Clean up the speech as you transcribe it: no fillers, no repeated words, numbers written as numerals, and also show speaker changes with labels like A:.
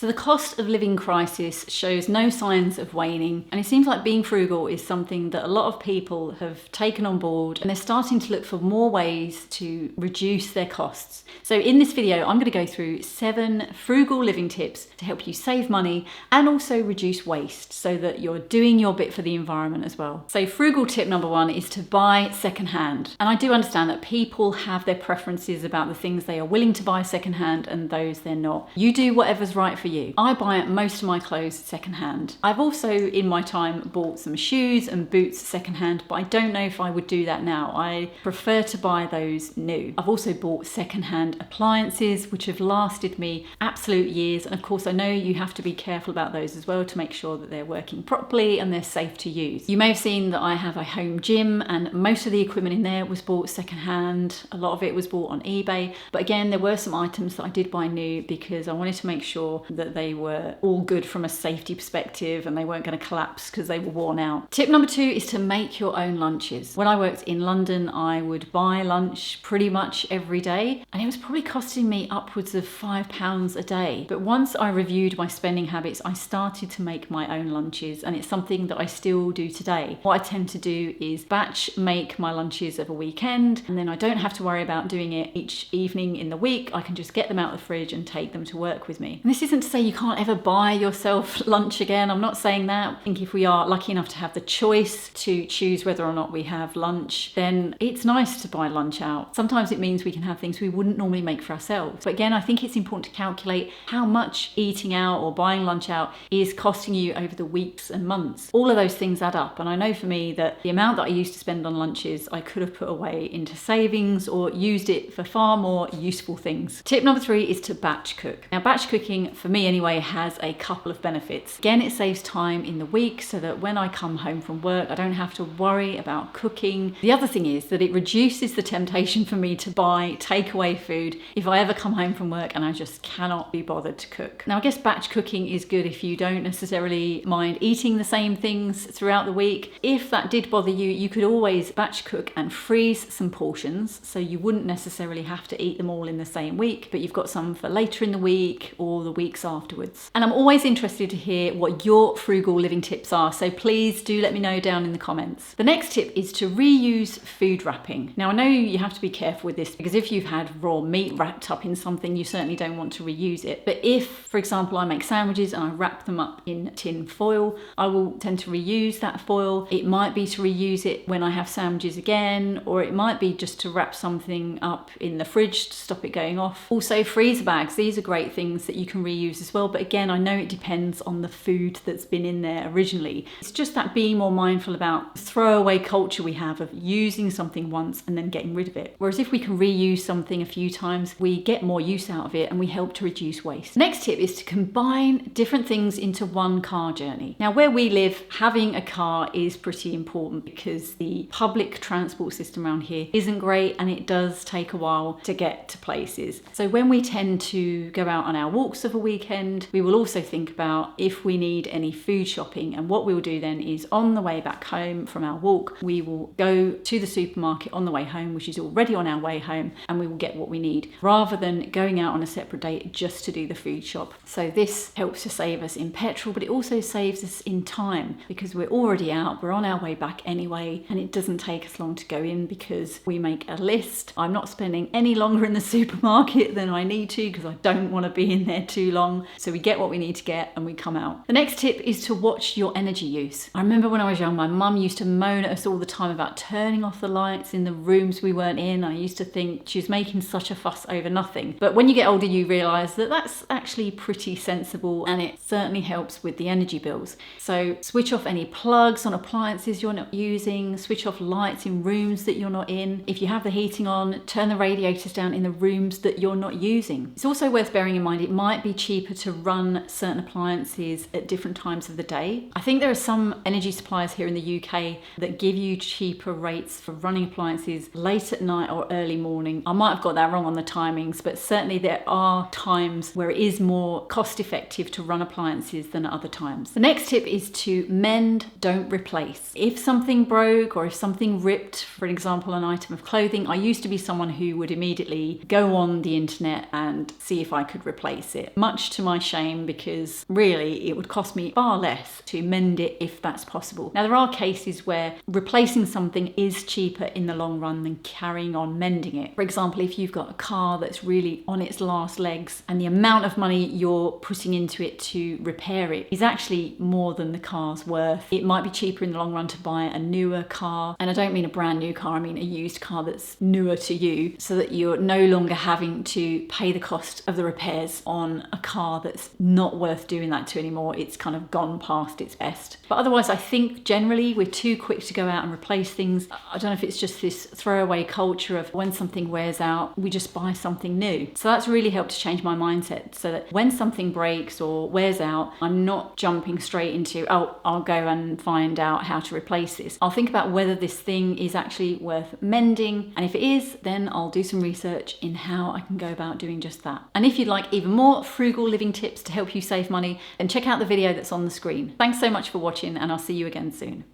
A: So the cost of living crisis shows no signs of waning, and it seems like being frugal is something that a lot of people have taken on board, and they're starting to look for more ways to reduce their costs. So in this video, I'm going to go through 7 frugal living tips to help you save money and also reduce waste so that you're doing your bit for the environment as well. So frugal tip number 1 is to buy secondhand. And I do understand that people have their preferences about the things they are willing to buy secondhand and those they're not. You do whatever's right for you. I buy most of my clothes secondhand. I've also in my time bought some shoes and boots secondhand, but I don't know if I would do that now. I prefer to buy those new. I've also bought secondhand appliances which have lasted me absolute years, and of course I know you have to be careful about those as well to make sure that they're working properly and they're safe to use. You may have seen that I have a home gym and most of the equipment in there was bought secondhand. A lot of it was bought on eBay, but again there were some items that I did buy new because I wanted to make sure that they were all good from a safety perspective and they weren't going to collapse because they were worn out. Tip number 2 is to make your own lunches. When I worked in London, I would buy lunch pretty much every day, and it was probably costing me upwards of £5 a day. But once I reviewed my spending habits, I started to make my own lunches, and it's something that I still do today. What I tend to do is batch make my lunches of a weekend, and then I don't have to worry about doing it each evening in the week. I can just get them out of the fridge and take them to work with me. And this isn't to say you can't ever buy yourself lunch again. I'm not saying that. I think if we are lucky enough to have the choice to choose whether or not we have lunch, then it's nice to buy lunch out. Sometimes it means we can have things we wouldn't normally make for ourselves. But again, I think it's important to calculate how much eating out or buying lunch out is costing you over the weeks and months. All of those things add up. And I know for me that the amount that I used to spend on lunches, I could have put away into savings or used it for far more useful things. Tip number 3 is to batch cook. Now, batch cooking, for me anyway, has a couple of benefits. Again, it saves time in the week so that when I come home from work, I don't have to worry about cooking. The other thing is that it reduces the temptation for me to buy takeaway food if I ever come home from work and I just cannot be bothered to cook. Now, I guess batch cooking is good if you don't necessarily mind eating the same things throughout the week. If that did bother you, you could always batch cook and freeze some portions so you wouldn't necessarily have to eat them all in the same week, but you've got some for later in the week or the weeks afterwards. And I'm always interested to hear what your frugal living tips are, so please do let me know down in the comments. The next tip is to reuse food wrapping. Now, I know you have to be careful with this because if you've had raw meat wrapped up in something, you certainly don't want to reuse it. But if, for example, I make sandwiches and I wrap them up in tin foil, I will tend to reuse that foil. It might be to reuse it when I have sandwiches again, or it might be just to wrap something up in the fridge to stop it going off. Also, freezer bags, these are great things that you can reuse as well. But again, I know it depends on the food that's been in there originally. It's just that being more mindful about the throwaway culture we have of using something once and then getting rid of it. Whereas if we can reuse something a few times, we get more use out of it and we help to reduce waste. Next tip is to combine different things into one car journey. Now, where we live, having a car is pretty important because the public transport system around here isn't great and it does take a while to get to places. So when we tend to go out on our walks of a weekend, we will also think about if we need any food shopping, and what we'll do then is on the way back home from our walk, we will go to the supermarket on the way home, which is already on our way home, and we will get what we need rather than going out on a separate day just to do the food shop. So this helps to save us in petrol, but it also saves us in time because we're already out, we're on our way back anyway, and it doesn't take us long to go in because we make a list. I'm not spending any longer in the supermarket than I need to because I don't want to be in there too long. So we get what we need to get and we come out. The next tip is to watch your energy use. I remember when I was young, my mum used to moan at us all the time about turning off the lights in the rooms we weren't in. I used to think she was making such a fuss over nothing. But when you get older, you realise that that's actually pretty sensible and it certainly helps with the energy bills. So switch off any plugs on appliances you're not using, switch off lights in rooms that you're not in. If you have the heating on, turn the radiators down in the rooms that you're not using. It's also worth bearing in mind it might be cheaper to run certain appliances at different times of the day. I think there are some energy suppliers here in the UK that give you cheaper rates for running appliances late at night or early morning. I might have got that wrong on the timings, but certainly there are times where it is more cost effective to run appliances than at other times. The next tip is to mend, don't replace. If something broke or if something ripped, for example, an item of clothing, I used to be someone who would immediately go on the internet and see if I could replace it. Much much to my shame, because really it would cost me far less to mend it if that's possible. Now, there are cases where replacing something is cheaper in the long run than carrying on mending it. For example, if you've got a car that's really on its last legs and the amount of money you're putting into it to repair it is actually more than the car's worth, it might be cheaper in the long run to buy a newer car. And I don't mean a brand new car, I mean a used car that's newer to you, so that you're no longer having to pay the cost of the repairs on a car that's not worth doing that to anymore. It's kind of gone past its best. But otherwise, I think generally we're too quick to go out and replace things. I don't know if it's just this throwaway culture of when something wears out, we just buy something new. So that's really helped to change my mindset, so that when something breaks or wears out, I'm not jumping straight into, oh, I'll go and find out how to replace this. I'll think about whether this thing is actually worth mending, and if it is, then I'll do some research in how I can go about doing just that. And if you'd like even more frugal living tips to help you save money, then check out the video that's on the screen. Thanks so much for watching, and I'll see you again soon.